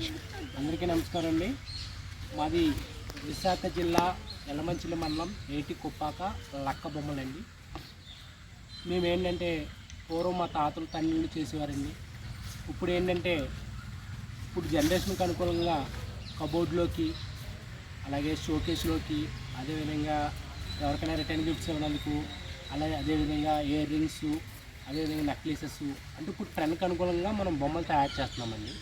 అందరికీ నమస్కారం అండి. మాది విశాఖ జిల్లా యలమంచిలి మండలం ఏటి కుప్పాక లక్క బొమ్మలండి. మేమేంటంటే పూర్వం మా తాతలు తల్లిళ్ళు చేసేవారండి. ఇప్పుడు ఏంటంటే ఇప్పుడు జనరేషన్కి అనుకూలంగా కబోర్డ్లోకి అలాగే షోకేస్లోకి అదేవిధంగా ఎవరికైనా రిటర్న్ గిఫ్ట్స్ ఇవ్వడానికి అలాగే అదేవిధంగా ఇయర్ రింగ్స్ అదేవిధంగా నెక్లెసెస్ అంటే ఇప్పుడు ట్రెండ్కి అనుకూలంగా మనం బొమ్మలు తయారు చేస్తున్నామండి.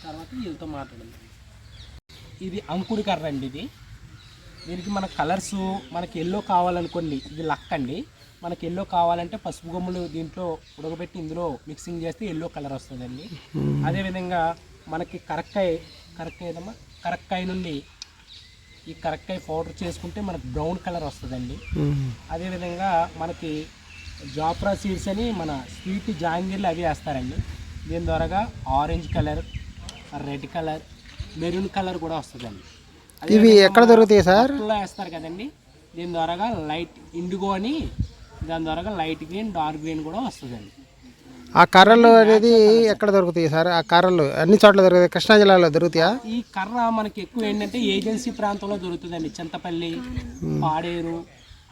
తర్వాత వీళ్ళతో మాట్లాడండి. ఇది అంకుడి కర్ర అండి. దీనికి మన కలర్స్ మనకి ఎల్లో కావాలనుకోండి, ఇది లక్ అండి. మనకి ఎల్లో కావాలంటే పసుపు గొమ్ములు దీంట్లో ఉడకబెట్టి ఇందులో మిక్సింగ్ చేస్తే ఎల్లో కలర్ వస్తుందండి. అదేవిధంగా మనకి కరక్కాయ నుండి ఈ కరక్కాయ పౌడర్ చేసుకుంటే మనకు బ్రౌన్ కలర్ వస్తుందండి. అదేవిధంగా మనకి జాఫ్రా సీడ్స్ అని మన స్వీట్ జాంగీర్లు అవి వేస్తారండి. దీని ద్వారా orange colour, red colour, maroon colour కూడా వస్తుందండి. ఇవి ఎక్కడ దొరుకుతాయి సార్? వేస్తారు కదండి. దీని ద్వారా లైట్ ఇండిగో అని, దాని ద్వారా లైట్ గ్రీన్, డార్క్ గ్రీన్ కూడా వస్తుందండి. ఆ కర్రలు అనేది ఎక్కడ దొరుకుతాయి సార్? ఆ కర్రలు అన్ని చోట్ల దొరుకుతాయి? కృష్ణా జిల్లాలో దొరుకుతాయా? ఈ కర్ర మనకి ఎక్కువ ఏంటంటే ఏజెన్సీ ప్రాంతంలో దొరుకుతుందండి. చింతపల్లి, పాడేరు,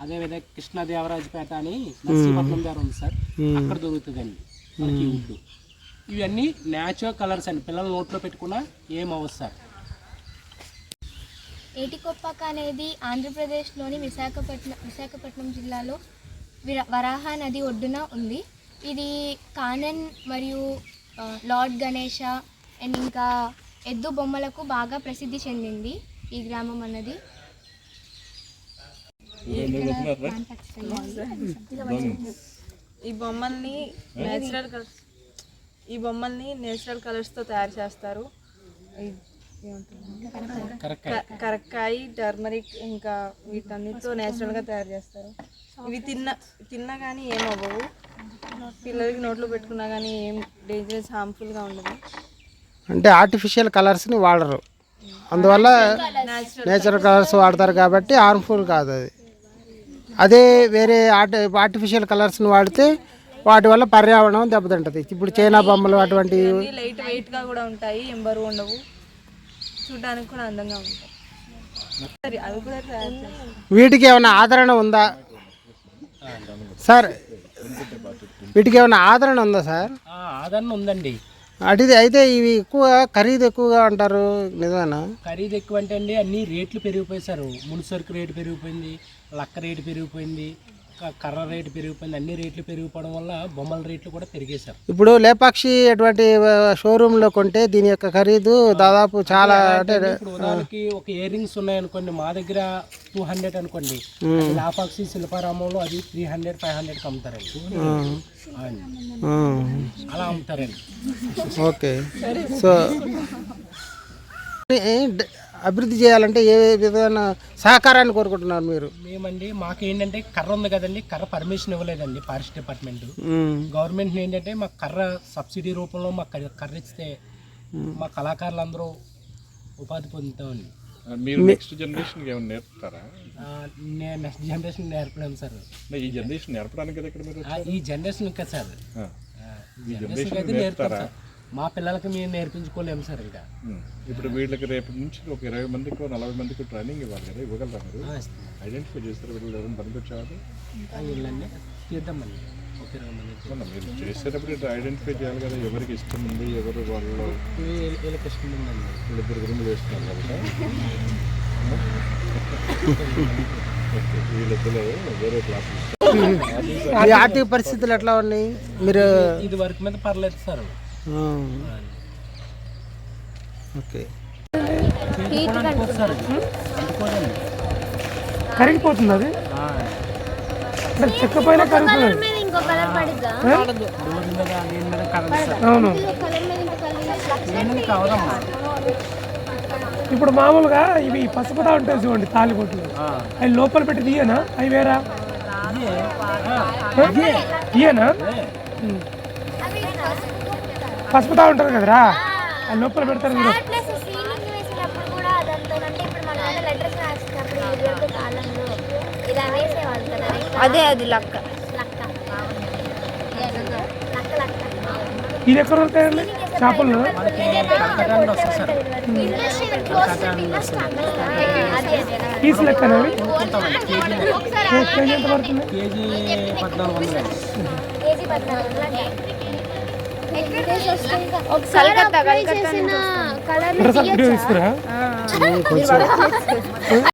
అదేవిధంగా కృష్ణదేవరాజపేట అని నర్సీపట్నం దగ్గర ఉంది సార్, అక్కడ దొరుకుతుందండి మనకి వుడ్. ఇవన్నీ న్యాచురల్ కలర్స్ అండి. పిల్లల నోట్లో పెట్టుకున్నా ఏమవ్వదు సార్. ఏటికొప్పాక అనేది ఆంధ్రప్రదేశ్లోని విశాఖపట్నం జిల్లాలో వరాహ నది ఒడ్డున ఉంది. ఇది కానన్ మరియు లార్డ్ గణేష అండ్ ఇంకా ఎద్దు బొమ్మలకు బాగా ప్రసిద్ధి చెందింది ఈ గ్రామం అన్నది. ఈ బొమ్మల్ని నేచురల్ కలర్స్తో తయారు చేస్తారు. కరక్కాయ, టర్మరిక్ ఇంకా వీటన్నిటితో నేచురల్గా తయారు చేస్తారు. ఇవి తిన్నా కానీ ఏమవ్వవు. పిల్లలకి నోట్లో పెట్టుకున్నా కానీ ఏం డేంజరస్, హార్మ్ఫుల్గా ఉండదు. అంటే ఆర్టిఫిషియల్ కలర్స్ని వాడరు, అందువల్ల నేచురల్ కలర్స్ వాడతారు కాబట్టి హార్మ్ఫుల్ కాదు అది. అదే వేరే ఆర్టిఫిషియల్ కలర్స్ని వాడితే వాటి వల్ల పర్యావరణం దెబ్బతింటుంది. ఇప్పుడు చైనా బొమ్మలు అటువంటి లైట్ వెయిట్గా కూడా ఉంటాయి, ఎంబరు ఉండవు, చూడడానికి కూడా అందంగా ఉంటాయి. అవి కూడా వీటికి ఏమైనా ఆదరణ ఉందా సార్? వీటికి ఏమైనా ఆదరణ ఉందా సార్? ఆదరణ ఉందండి. అయితే ఇవి ఖరీదు ఎక్కువగా అంటారు, నిజమేనా? ఖరీదు ఎక్కువ అంటే అండి అన్ని రేట్లు పెరిగిపోయి సార్. ముడిసరుకు రేటు పెరిగిపోయింది, లక్క రేటు పెరిగిపోయింది, కర్ర రేటు పెరిగిపోయింది. అన్ని రేట్లు పెరిగిపోవడం వల్ల బొమ్మల రేట్లు కూడా పెరిగేశారు. ఇప్పుడు లేపాక్షి అటువంటి షోరూంలో కొంటే దీని యొక్క ఖరీదు దాదాపు చాలా అంటే ఇప్పుడు ఉదాహరణకి ఒక ఇయర్ రింగ్స్ ఉన్నాయనుకోండి, మా దగ్గర 200 అనుకోండి, లేపాక్షి శిల్పారామంలో అది 300, 500కి అమ్ముతారండి. అలా అమ్ముతారండి. ఓకే. సో అభివృద్ధి చేయాలంటే ఏ విధమైన సహకారాన్ని కోరుకుంటున్నారు మీరు? మేమండి మాకేంటంటే కర్ర ఉంది కదండి, కర్ర పర్మిషన్ ఇవ్వలేదండి ఫారెస్ట్ డిపార్ట్మెంట్. గవర్నమెంట్ ఏంటంటే మాకు కర్ర సబ్సిడీ రూపంలో మాకు కర్ర ఇస్తే మా కళాకారులందరూ ఉపాధి పొందుతామండి. నెక్స్ట్ జనరేషన్ ఏమైనా నేర్పుతారా? నెక్స్ట్ జనరేషన్ నేర్పలేము సార్. ఈ జనరేషన్ నేర్పడానికి ఈ జనరేషన్ ఇంకా సార్ జనరేషన్ అయితే నేర్పుతారు సార్. మా పిల్లలకి మేము నేర్పించుకోలేము సార్. ఇంకా ఇప్పుడు వీళ్ళకి రేపటి నుంచి ఒక 20 మందికి 40 మందికి ట్రైనింగ్ ఇవ్వాలి కదా, ఇవ్వగలరా మీరు? ఐడెంటిఫై చేస్తారు వీళ్ళు ఎవరైనా పనికొచ్చేవాళ్ళు? వీళ్ళండి తీద్దామండి. ఒక 20 మంది మీరు చేసేటప్పుడు ఐడెంటిఫై చేయాలి కదా, ఎవరికి ఇష్టం ఉంది, ఎవరు వాళ్ళు వీళ్ళకి ఇష్టం ఉందండి. వీళ్ళిద్దరు గురుములు వేస్తున్నారు కదా, వీళ్ళిద్దరు వేరే క్లాసులు. ఆర్థిక పరిస్థితులు ఎట్లా ఉన్నాయి? మీరు ఇది వర్క్ మీద పర్లేదు సార్. ఓకే. కరిగిపోతుంది అది, చెక్క పైన కరుగుతుంది. అవును. ఇప్పుడు మామూలుగా ఇవి పసుపుతా ఉంటాయి చూడండి, తాలిబొట్లు, అవి లోపల పెట్టి తీయనా? అవి వేరా? ఇయేనా? పసుపుతా ఉంటారు కదరా, అది లోపల పెడతారు మీరు. అదే అది లక్క. ఇది ఎక్కడ ఉంటాయండి చేపలు? మనకి కలకత్తా నుండి వస్తుంది సార్. కలకత్తా నుండి వస్తుంది. పీస్ లెక్కన అవి? కొనుక్కుంటామండి. కేజీ కేజీ ఎంత పడుతుంది? కేజీ 1400 కలకత్తా కలకత్తా వీడియో తీసుకురా.